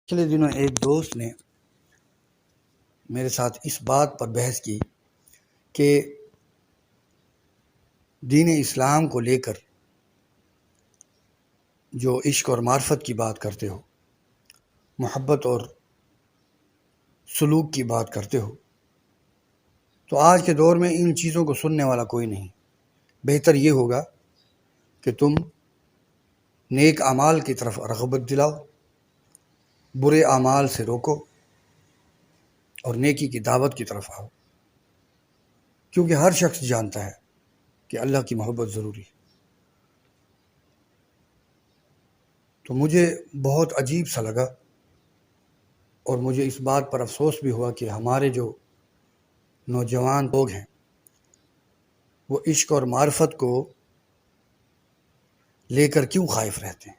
پچھلے دنوں ایک دوست نے میرے ساتھ اس بات پر بحث کی کہ دین اسلام کو لے کر جو عشق اور معرفت کی بات کرتے ہو، محبت اور سلوک کی بات کرتے ہو، تو آج کے دور میں ان چیزوں کو سننے والا کوئی نہیں۔ بہتر یہ ہوگا کہ تم نیک اعمال کی طرف رغبت دلاؤ، برے اعمال سے روکو اور نیکی کی دعوت کی طرف آؤ، کیونکہ ہر شخص جانتا ہے کہ اللہ کی محبت ضروری ہے۔ تو مجھے بہت عجیب سا لگا اور مجھے اس بات پر افسوس بھی ہوا کہ ہمارے جو نوجوان لوگ ہیں وہ عشق اور معرفت کو لے کر کیوں خائف رہتے ہیں۔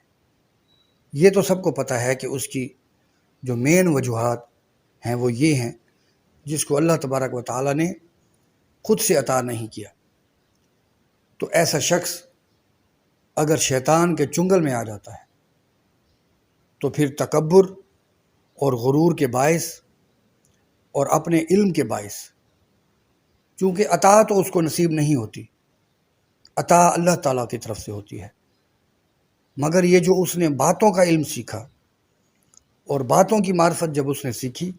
یہ تو سب کو پتہ ہے کہ اس کی جو مین وجوہات ہیں وہ یہ ہیں جس کو اللہ تبارک و تعالیٰ نے خود سے عطا نہیں کیا۔ تو ایسا شخص اگر شیطان کے چنگل میں آ جاتا ہے تو پھر تکبر اور غرور کے باعث اور اپنے علم کے باعث، چونکہ عطا تو اس کو نصیب نہیں ہوتی، عطا اللہ تعالیٰ کی طرف سے ہوتی ہے، مگر یہ جو اس نے باتوں کا علم سیکھا اور باتوں کی معرفت جب اس نے سیکھی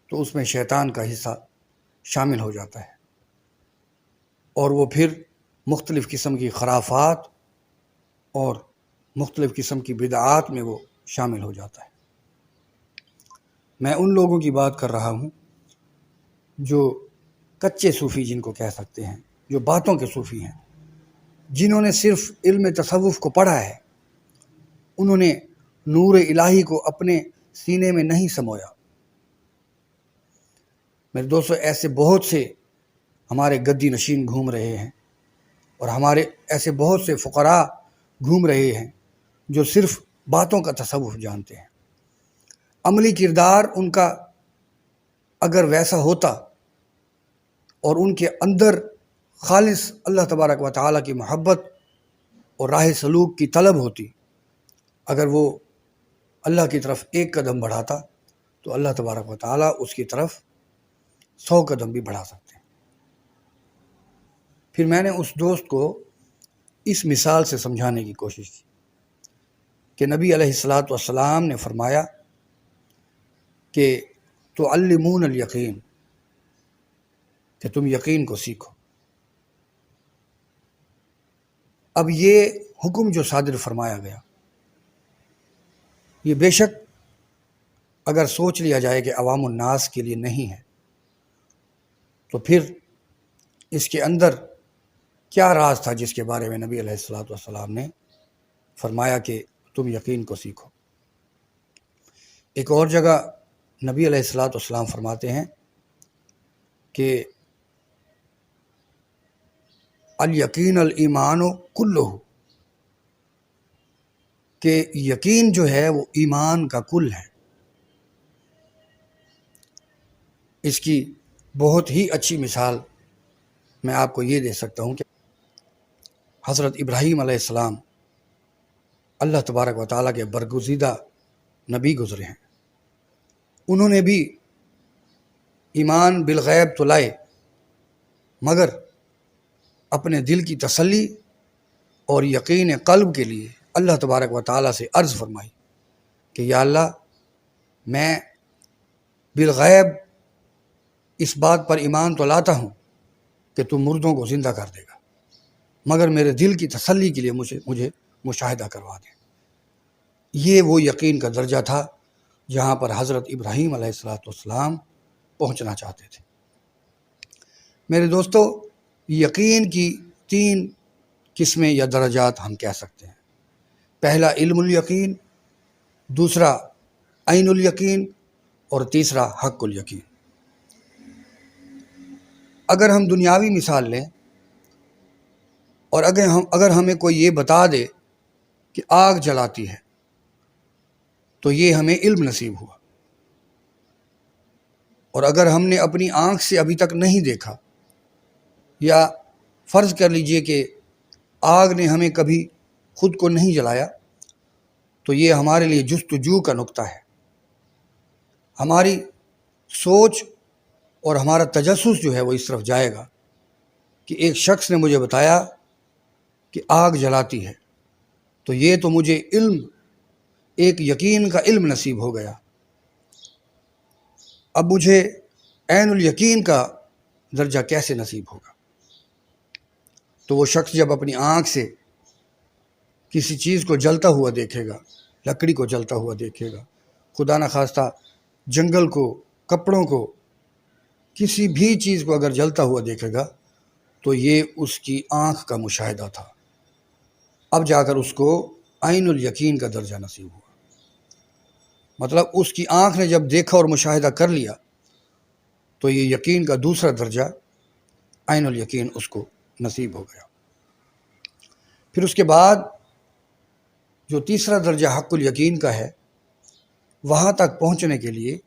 تو اس میں شیطان کا حصہ شامل ہو جاتا ہے اور وہ پھر مختلف قسم کی خرافات اور مختلف قسم کی بدعات میں وہ شامل ہو جاتا ہے۔ میں ان لوگوں کی بات کر رہا ہوں جو کچے صوفی جن کو کہہ سکتے ہیں، جو باتوں کے صوفی ہیں، جنہوں نے صرف علم تصوف کو پڑھا ہے، انہوں نے نور الہی کو اپنے سینے میں نہیں سمویا۔ میرے دوستو، ایسے بہت سے ہمارے گدی نشین گھوم رہے ہیں اور ہمارے ایسے بہت سے فقراء گھوم رہے ہیں جو صرف باتوں کا تصوف جانتے ہیں۔ عملی کردار ان کا اگر ویسا ہوتا اور ان کے اندر خالص اللہ تبارک و تعالیٰ کی محبت اور راہ سلوک کی طلب ہوتی، اگر وہ اللہ کی طرف ایک قدم بڑھاتا تو اللہ تبارک و تعالیٰ اس کی طرف 100 قدم بھی بڑھا سکتے ہیں۔ پھر میں نے اس دوست کو اس مثال سے سمجھانے کی کوشش کی کہ نبی علیہ الصلاۃ والسلام نے فرمایا کہ تعلمون الیقین، کہ تم یقین کو سیکھو۔ اب یہ حکم جو صادر فرمایا گیا، یہ بے شک اگر سوچ لیا جائے کہ عوام الناس کے لیے نہیں ہے تو پھر اس کے اندر کیا راز تھا جس کے بارے میں نبی علیہ الصلاۃ والسلام نے فرمایا کہ تم یقین کو سیکھو۔ ایک اور جگہ نبی علیہ الصلاۃ والسلام فرماتے ہیں کہ الیقین الایمان کلہ، کہ یقین جو ہے وہ ایمان کا کل ہے۔ اس کی بہت ہی اچھی مثال میں آپ کو یہ دے سکتا ہوں کہ حضرت ابراہیم علیہ السلام اللہ تبارک و تعالیٰ کے برگزیدہ نبی گزرے ہیں۔ انہوں نے بھی ایمان بالغیب تو لائے، مگر اپنے دل کی تسلی اور یقین قلب کے لیے اللہ تبارک و تعالیٰ سے عرض فرمائی کہ یا اللہ، میں بالغیب اس بات پر ایمان تو لاتا ہوں کہ تم مردوں کو زندہ کر دے گا، مگر میرے دل کی تسلی کے لیے مجھے مشاہدہ کروا دے۔ یہ وہ یقین کا درجہ تھا جہاں پر حضرت ابراہیم علیہ السلام پہنچنا چاہتے تھے۔ میرے دوستو، یقین کی 3 قسمیں یا درجات ہم کہہ سکتے ہیں۔ پہلا علم الیقین، دوسرا عین الیقین، اور تیسرا حق الیقین۔ اگر ہم دنیاوی مثال لیں اور اگر ہمیں کوئی یہ بتا دے کہ آگ جلاتی ہے تو یہ ہمیں علم نصیب ہوا، اور اگر ہم نے اپنی آنکھ سے ابھی تک نہیں دیکھا، یا فرض کر لیجئے کہ آگ نے ہمیں کبھی خود کو نہیں جلایا، تو یہ ہمارے لیے جستجو کا نقطہ ہے ہماری سوچ اور ہمارا تجسس جو ہے وہ اس طرف جائے گا کہ ایک شخص نے مجھے بتایا کہ آگ جلاتی ہے، تو یہ تو مجھے علم، ایک یقین کا علم نصیب ہو گیا، اب مجھے عین الیقین کا درجہ کیسے نصیب ہوگا؟ تو وہ شخص جب اپنی آنکھ سے کسی چیز کو جلتا ہوا دیکھے گا، لکڑی کو جلتا ہوا دیکھے گا، خدا نخواستہ جنگل کو، کپڑوں کو، کسی بھی چیز کو اگر جلتا ہوا دیکھے گا تو یہ اس کی آنکھ کا مشاہدہ تھا، اب جا کر اس کو عین الیقین کا درجہ نصیب ہوا۔ مطلب اس کی آنکھ نے جب دیکھا اور مشاہدہ کر لیا تو یہ یقین کا دوسرا درجہ عین الیقین اس کو نصیب ہو گیا۔ پھر اس کے بعد جو تیسرا درجہ حق الیقین کا ہے، وہاں تک پہنچنے کے لیے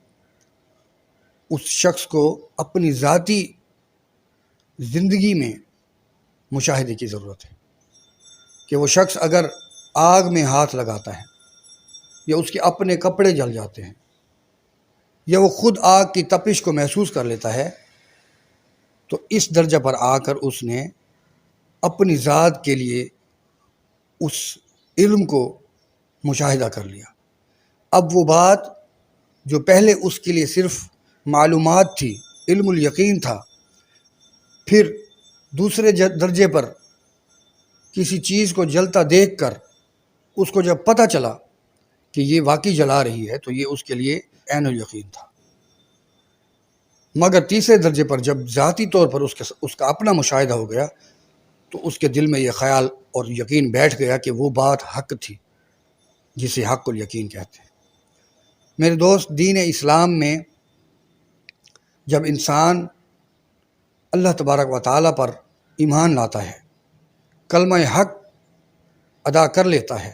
اس شخص کو اپنی ذاتی زندگی میں مشاہدے کی ضرورت ہے کہ وہ شخص اگر آگ میں ہاتھ لگاتا ہے یا اس کے اپنے کپڑے جل جاتے ہیں یا وہ خود آگ کی تپش کو محسوس کر لیتا ہے، تو اس درجہ پر آ کر اس نے اپنی ذات کے لیے اس علم کو مشاہدہ کر لیا۔ اب وہ بات جو پہلے اس کے لیے صرف معلومات تھی، علم الیقین تھا، پھر دوسرے درجے پر کسی چیز کو جلتا دیکھ کر اس کو جب پتہ چلا کہ یہ واقعی جلا رہی ہے تو یہ اس کے لیے عین الیقین تھا۔ مگر تیسرے درجے پر جب ذاتی طور پر اس کا اپنا مشاہدہ ہو گیا تو اس کے دل میں یہ خیال اور یقین بیٹھ گیا کہ وہ بات حق تھی، جسے حق الیقین کہتے ہیں۔ میرے دوست، دین اسلام میں جب انسان اللہ تبارک و تعالیٰ پر ایمان لاتا ہے، کلمہ حق ادا کر لیتا ہے،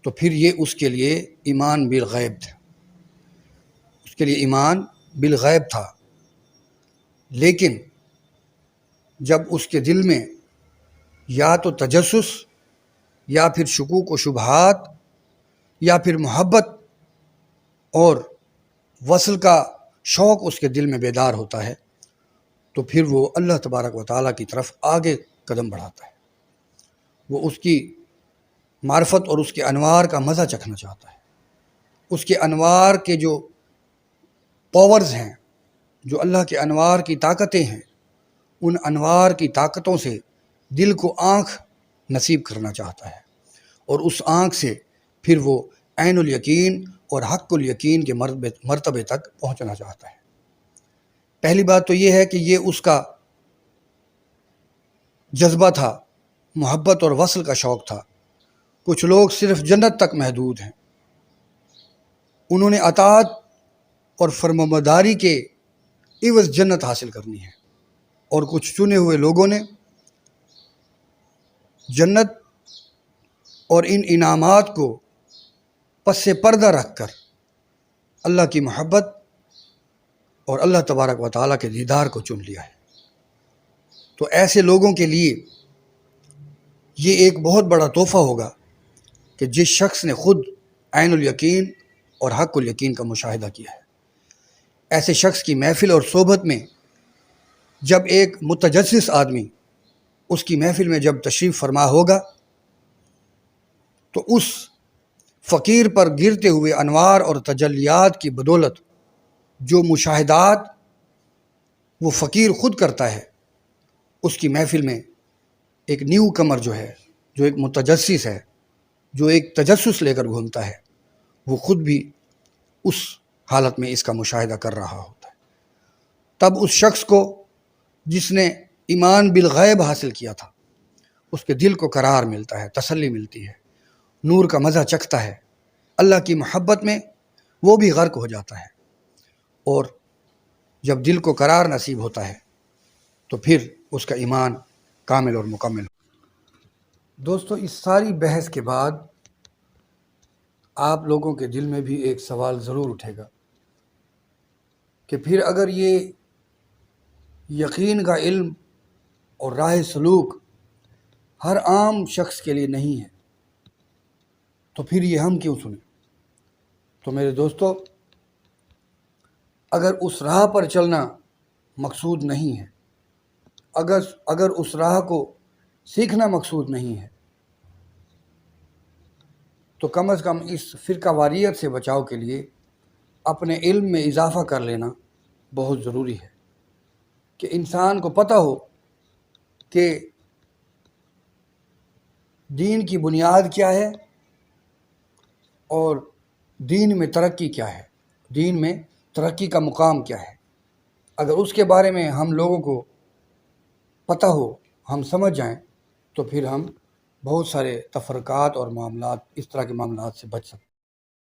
تو پھر یہ اس کے لیے ایمان بالغیب تھا، اس کے لیے ایمان بالغیب تھا۔ لیکن جب اس کے دل میں یا تو تجسس یا پھر شکوک و شبہات یا پھر محبت اور وصل کا شوق اس کے دل میں بیدار ہوتا ہے تو پھر وہ اللہ تبارک و تعالیٰ کی طرف آگے قدم بڑھاتا ہے، وہ اس کی معرفت اور اس کے انوار کا مزہ چکھنا چاہتا ہے، اس کے انوار کے جو پاورز ہیں، جو اللہ کے انوار کی طاقتیں ہیں، ان انوار کی طاقتوں سے دل کو آنکھ نصیب کرنا چاہتا ہے، اور اس آنکھ سے پھر وہ عین الیقین اور حق الیقین کے مرتبے تک پہنچنا چاہتا ہے۔ پہلی بات تو یہ ہے کہ یہ اس کا جذبہ تھا، محبت اور وصل کا شوق تھا۔ کچھ لوگ صرف جنت تک محدود ہیں، انہوں نے اطاعت اور فرمانبرداری کے عوض جنت حاصل کرنی ہے، اور کچھ چنے ہوئے لوگوں نے جنت اور ان انعامات کو پس پردہ رکھ کر اللہ کی محبت اور اللہ تبارک و تعالیٰ کے دیدار کو چن لیا ہے۔ تو ایسے لوگوں کے لیے یہ ایک بہت بڑا تحفہ ہوگا کہ جس شخص نے خود عین الیقین اور حق الیقین کا مشاہدہ کیا ہے۔ ایسے شخص کی محفل اور صحبت میں جب ایک متجسس آدمی اس کی محفل میں جب تشریف فرما ہوگا تو اس فقیر پر گرتے ہوئے انوار اور تجلیات کی بدولت جو مشاہدات وہ فقیر خود کرتا ہے، اس کی محفل میں ایک نیو کمر جو ہے، جو ایک متجسس ہے، جو ایک تجسس لے کر گھومتا ہے، وہ خود بھی اس حالت میں اس کا مشاہدہ کر رہا ہوتا ہے۔ تب اس شخص کو جس نے ایمان بالغیب حاصل کیا تھا، اس کے دل کو قرار ملتا ہے، تسلی ملتی ہے، نور کا مزہ چکھتا ہے، اللہ کی محبت میں وہ بھی غرق ہو جاتا ہے، اور جب دل کو قرار نصیب ہوتا ہے تو پھر اس کا ایمان کامل اور مکمل ہو۔ دوستو، اس ساری بحث کے بعد آپ لوگوں کے دل میں بھی ایک سوال ضرور اٹھے گا کہ پھر اگر یہ یقین کا علم اور راہ سلوک ہر عام شخص کے لیے نہیں ہے تو پھر یہ ہم کیوں سنیں؟ تو میرے دوستو، اگر اس راہ پر چلنا مقصود نہیں ہے، اگر اس راہ کو سیکھنا مقصود نہیں ہے، تو کم از کم اس فرقہ واریت سے بچاؤ کے لیے اپنے علم میں اضافہ کر لینا بہت ضروری ہے، کہ انسان کو پتہ ہو کہ دین کی بنیاد کیا ہے اور دین میں ترقی کیا ہے، دین میں ترقی کا مقام کیا ہے۔ اگر اس کے بارے میں ہم لوگوں کو پتہ ہو، ہم سمجھ جائیں، تو پھر ہم بہت سارے تفرقات اور معاملات، اس طرح کے معاملات سے بچ سکتے ہیں۔